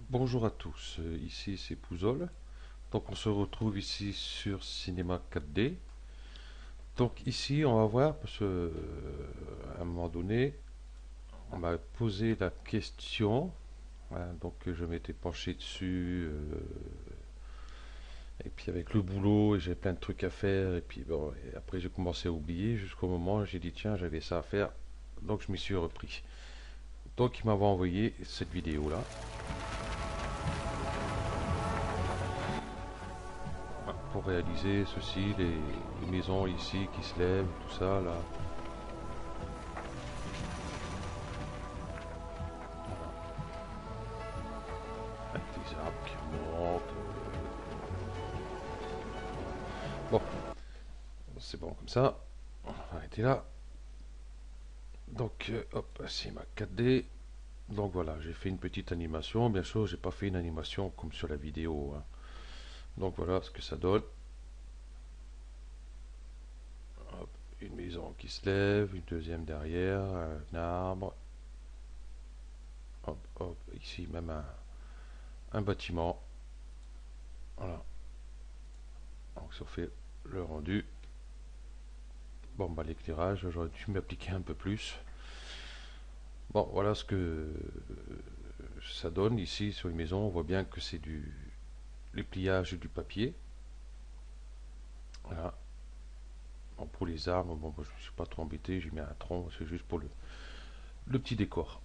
Bonjour à tous, ici c'est Pouzol. Donc on se retrouve ici sur Cinéma 4D. Donc ici on va voir, parce que à un moment donné, on m'a posé la question, hein, donc je m'étais penché dessus, et puis avec le boulot, j'ai plein de trucs à faire, et puis bon, et après j'ai commencé à oublier, jusqu'au moment où j'ai dit tiens j'avais ça à faire, donc je m'y suis repris. Donc il m'avait envoyé cette vidéo-là. Pour réaliser ceci, les maisons ici qui se lèvent, tout ça là. Avec des arbres qui remontent. Bon, c'est bon comme ça. On va arrêter là. Donc, hop, c'est ma 4D. Donc voilà, j'ai fait une petite animation. Bien sûr, j'ai pas fait une animation comme sur la vidéo, hein. Donc voilà ce que ça donne. Hop, une maison qui se lève, une deuxième derrière, un arbre. Hop, hop, ici même un bâtiment. Voilà. Donc ça fait le rendu. Bon, bah l'éclairage, j'aurais dû m'appliquer un peu plus. Bon, voilà ce que ça donne ici sur une maison. On voit bien que c'est les pliages du papier. Voilà. Bon, pour les arbres, bon, je ne suis pas trop embêté, j'ai mis un tronc, c'est juste pour le petit décor.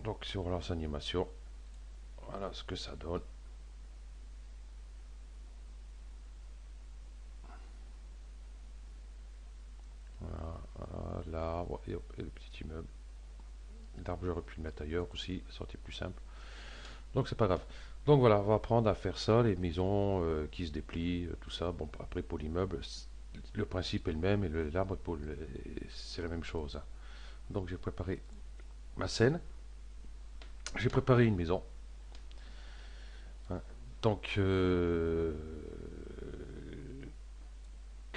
Donc si on relance l'animation, voilà ce que ça donne. Voilà, voilà, l'arbre et, hop, et le petit immeuble. L'arbre, j'aurais pu le mettre ailleurs aussi, ça aurait été plus simple. Donc c'est pas grave. Donc voilà, on va apprendre à faire ça, les maisons qui se déplient, tout ça. Bon, après pour l'immeuble, le principe est le même et l'arbre c'est la même chose, hein. Donc j'ai préparé ma scène, j'ai préparé une maison, hein. Donc que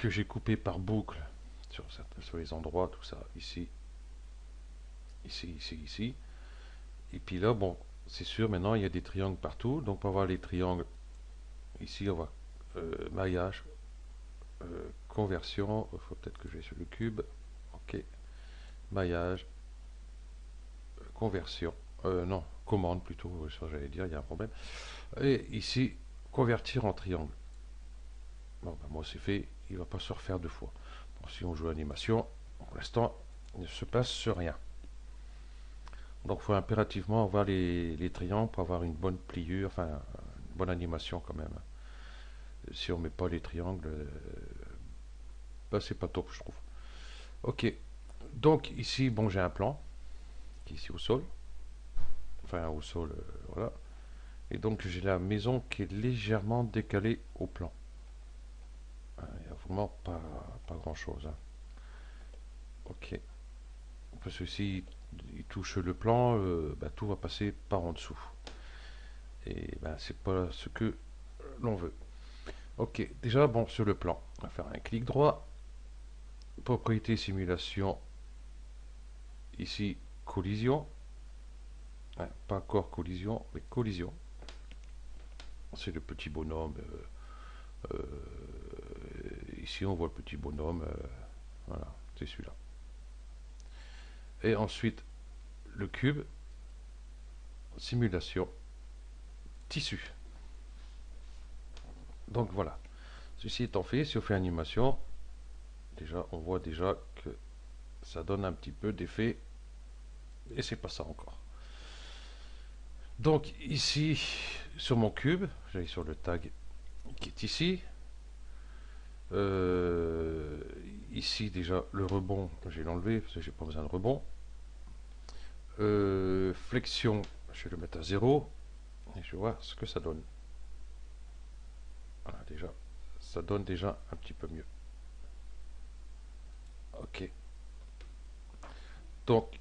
j'ai coupé par boucle sur les endroits, tout ça, ici, ici, ici, ici. Et puis là, bon, c'est sûr, maintenant il y a des triangles partout. Donc pour avoir les triangles, ici on va maillage, conversion, il faut peut-être que je vais sur le cube. Ok, maillage, conversion. Non, commande plutôt, ça j'allais dire, il y a un problème. Et ici, convertir en triangle. Bon, ben, moi c'est fait, il ne va pas se refaire deux fois. Bon, si on joue animation, pour l'instant, il ne se passe rien. Donc il faut impérativement avoir les triangles pour avoir une bonne pliure, enfin une bonne animation quand même. Si on ne met pas les triangles, ben, c'est pas top je trouve. Ok, donc ici, bon j'ai un plan, qui est ici au sol, enfin au sol, voilà. Et donc j'ai la maison qui est légèrement décalée au plan. Il n'y a vraiment pas grand chose, hein. Ok. Parce que si il touche le plan, bah, tout va passer par en dessous. Et ben c'est pas ce que l'on veut. Ok, déjà bon sur le plan, on va faire un clic droit, propriété simulation, ici collision, hein, pas encore collision, mais collision. C'est le petit bonhomme. Ici on voit le petit bonhomme, voilà, c'est celui-là. Et ensuite le cube, simulation, tissu. Donc voilà. Ceci étant fait, si on fait animation, déjà on voit déjà que ça donne un petit peu d'effet et c'est pas ça encore. Donc ici sur mon cube, j'allais sur le tag qui est ici. Euh, Ici déjà le rebond, je vais l'enlever parce que j'ai pas besoin de rebond. Flexion, je vais le mettre à 0 et je vais voir ce que ça donne. Voilà, déjà, ça donne déjà un petit peu mieux. Ok. Donc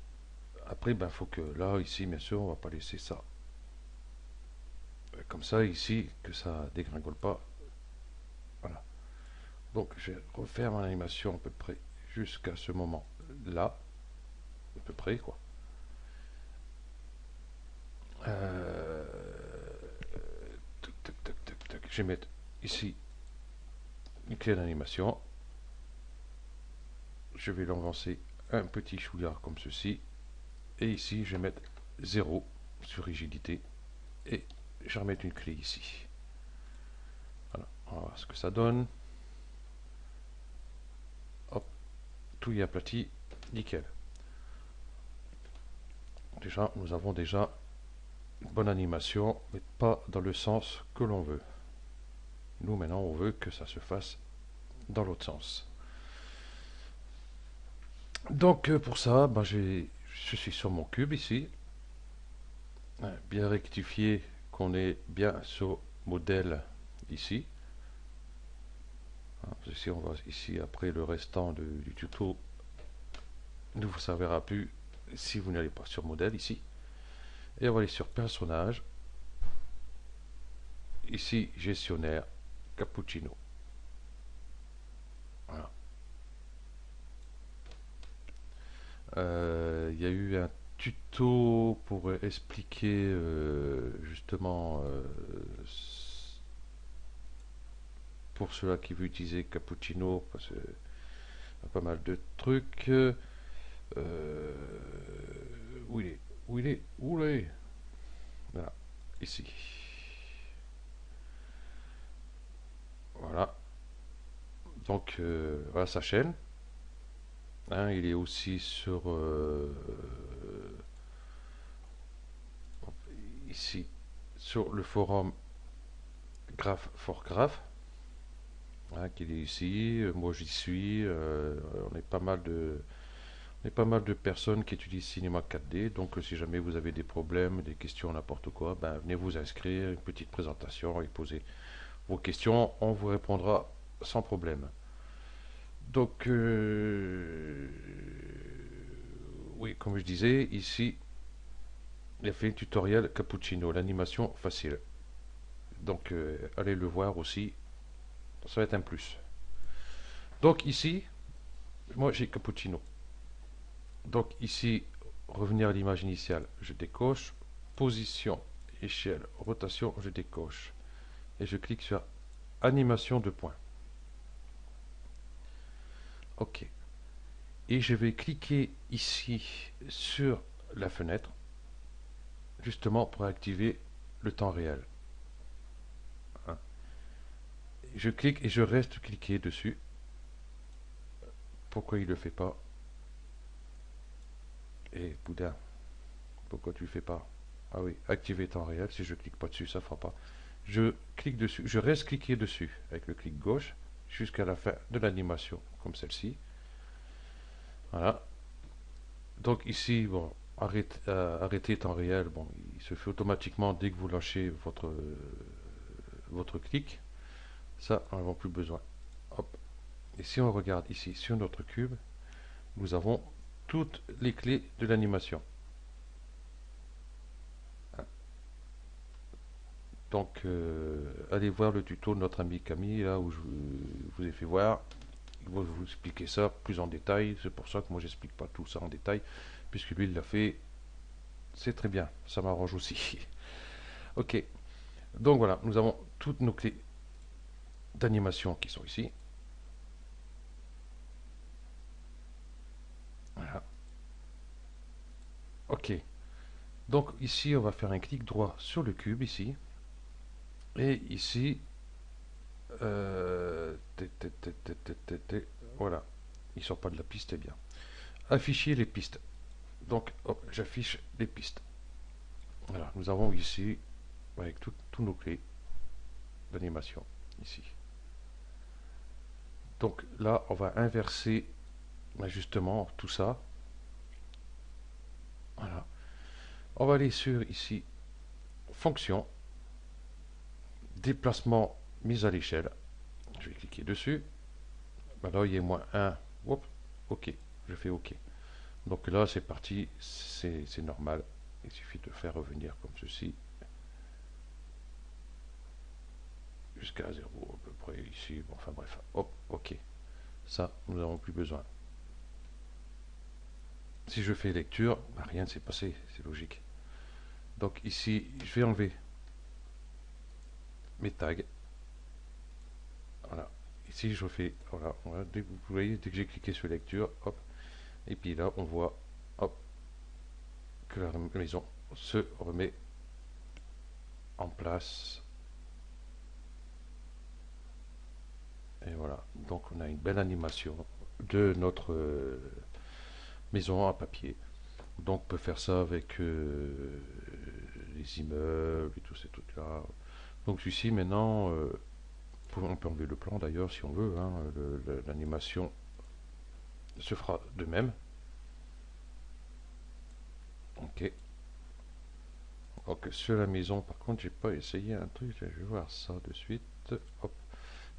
après, ben faut que là, ici, bien sûr, on va pas laisser ça comme ça ici, que ça dégringole pas. Voilà. Donc je vais refaire mon animation à peu près jusqu'à ce moment là, à peu près quoi. je vais mettre ici une clé d'animation. Je vais l'avancer un petit chouïa comme ceci. Et ici, je vais mettre 0 sur rigidité. Et je vais remettre une clé ici. Voilà, on va voir ce que ça donne. Hop, tout y est aplati, nickel. Déjà, nous avons déjà une bonne animation, mais pas dans le sens que l'on veut. Nous, maintenant, on veut que ça se fasse dans l'autre sens. Donc, pour ça, ben, je suis sur mon cube ici. Bien rectifier qu'on est bien sur modèle ici. Ici, on va ici après le restant du tuto ne vous servira plus si vous n'allez pas sur modèle ici. Et on va aller sur personnage. Ici, gestionnaire, cappuccino. Voilà. Il y a eu un tuto pour expliquer justement pour ceux qui veulent utiliser cappuccino parce que y a pas mal de trucs. Où il est? Où il est? Où il est? Voilà, ici. Voilà. Donc voilà sa chaîne. Hein, il est aussi sur ici sur le forum Graph for Graph. Hein, qu'il est ici. Moi j'y suis. On est pas mal de personnes qui utilisent Cinema 4D, donc si jamais vous avez des problèmes, des questions, n'importe quoi, ben, venez vous inscrire, une petite présentation et poser vos questions, on vous répondra sans problème. Donc, oui, comme je disais, ici, il a fait un tutoriel cappuccino, l'animation facile. Donc, allez le voir aussi, ça va être un plus. Donc ici, moi j'ai cappuccino. Donc ici, revenir à l'image initiale, je décoche. Position, échelle, rotation, je décoche. Et je clique sur animation de points. OK. Et je vais cliquer ici sur la fenêtre, justement pour activer le temps réel. Hein. Je clique et je reste cliqué dessus. Pourquoi il ne le fait pas? Eh, boudin, pourquoi tu le fais pas? Ah oui, activer temps réel, si je clique pas dessus, ça ne fera pas. Je clique dessus, je reste cliqué dessus avec le clic gauche jusqu'à la fin de l'animation, comme celle-ci. Voilà. Donc ici, bon, arrêter temps réel, bon, il se fait automatiquement dès que vous lâchez votre clic. Ça, on n'en a plus besoin. Hop. Et si on regarde ici sur notre cube, nous avons toutes les clés de l'animation. Donc, allez voir le tuto de notre ami Camille, là où je vous ai fait voir. Il va vous expliquer ça plus en détail. C'est pour ça que moi, j'explique pas tout ça en détail, puisque lui, il l'a fait. C'est très bien. Ça m'arrange aussi. Ok. Donc voilà, nous avons toutes nos clés d'animation qui sont ici. Voilà. Ok. Donc ici, on va faire un clic droit sur le cube ici. Et ici, voilà, il sort pas de la piste, c'est bien. Afficher les pistes. Donc, j'affiche les pistes. Voilà, nous avons ici, avec tous nos clés d'animation, ici. Donc là, on va inverser justement tout ça. Voilà. On va aller sur ici, fonction, déplacement mise à l'échelle. Je vais cliquer dessus. Maintenant, il y a -1. Hop, OK. Je fais OK. Donc là, c'est parti. C'est normal. Il suffit de faire revenir comme ceci. Jusqu'à 0 à peu près ici. Bon, enfin bref. Hop, OK. Ça, nous n'avons plus besoin. Si je fais lecture, bah, rien ne s'est passé. C'est logique. Donc ici, je vais enlever mes tags. Voilà. Ici, je fais, voilà, voilà, vous voyez, dès que j'ai cliqué sur lecture, hop, et puis là, on voit, hop, que la maison se remet en place. Et voilà, donc on a une belle animation de notre maison à papier. Donc on peut faire ça avec les immeubles et tous ces trucs-là. Donc ici maintenant, on peut enlever le plan d'ailleurs si on veut, hein, l'animation se fera de même. Ok. Donc sur la maison, par contre, j'ai pas essayé un truc, je vais voir ça de suite. Hop.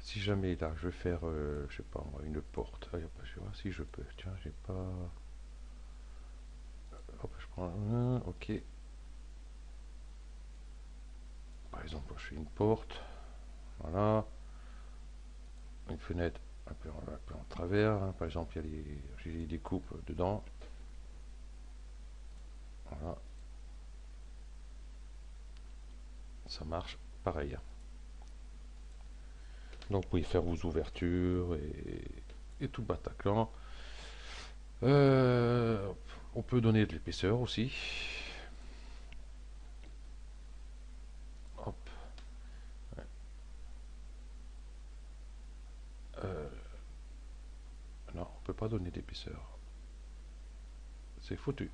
Si jamais là, je vais faire, je sais pas, une porte. Ah, je vais voir si je peux. Tiens, j'ai pas. Hop, je prends un. Ok. Par exemple, je fais une porte. Voilà. Une fenêtre un peu en travers, hein. Par exemple, j'ai des coupes dedans. Voilà. Ça marche pareil. Donc, vous pouvez faire vos ouvertures et tout Bataclan. Euh, on peut donner de l'épaisseur aussi. Hop. Euh, non, on peut pas donner d'épaisseur. C'est foutu.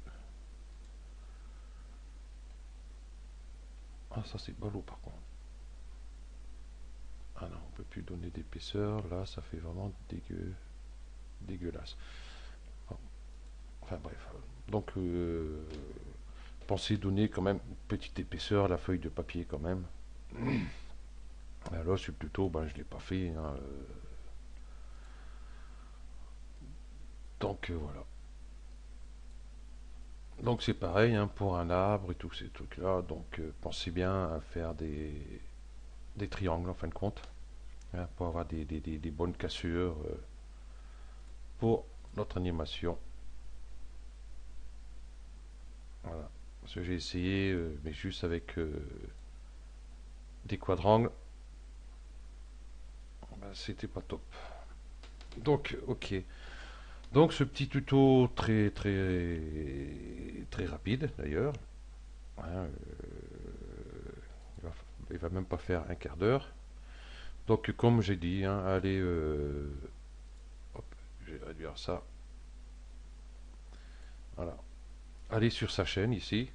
Ah, ça c'est ballot par contre. Ah non, on peut plus donner d'épaisseur. Là, ça fait vraiment dégueulasse. Bon, enfin bref. Donc, pensez donner quand même une petite épaisseur à la feuille de papier quand même. Là, c'est plutôt, ben, je l'ai pas fait, hein. Donc voilà. Donc c'est pareil, hein, pour un arbre et tous ces trucs-là. Donc pensez bien à faire des triangles en fin de compte, hein, pour avoir des bonnes cassures pour notre animation. Voilà. Parce que j'ai essayé, mais juste avec des quadrangles, ben, c'était pas top. Donc, ok. Donc, ce petit tuto très rapide d'ailleurs, hein, il va même pas faire un quart d'heure. Donc, comme j'ai dit, hein, allez, hop, je vais réduire ça. Voilà. Allez sur sa chaîne ici,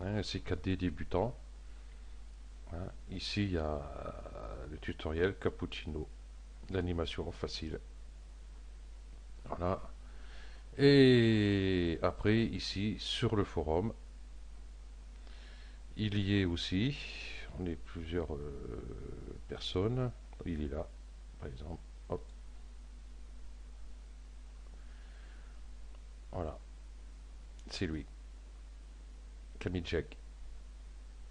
hein, c'est 4D débutant. Hein. Ici, il y a le tutoriel Cappuccino, l'animation facile. Voilà. Et après, ici, sur le forum, il y est aussi. On est plusieurs personnes. Il est là, par exemple. Hop, voilà. C'est lui. Camille Jack.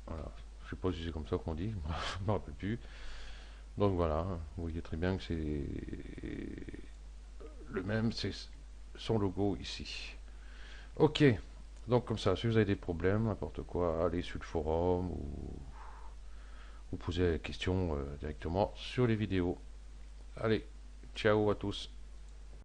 Voilà. Je sais pas si c'est comme ça qu'on dit. Je ne me rappelle plus. Donc voilà. Vous voyez très bien que c'est le même. C'est son logo ici. Ok. Donc comme ça, si vous avez des problèmes, n'importe quoi, allez sur le forum ou vous posez la question directement sur les vidéos. Allez, ciao à tous.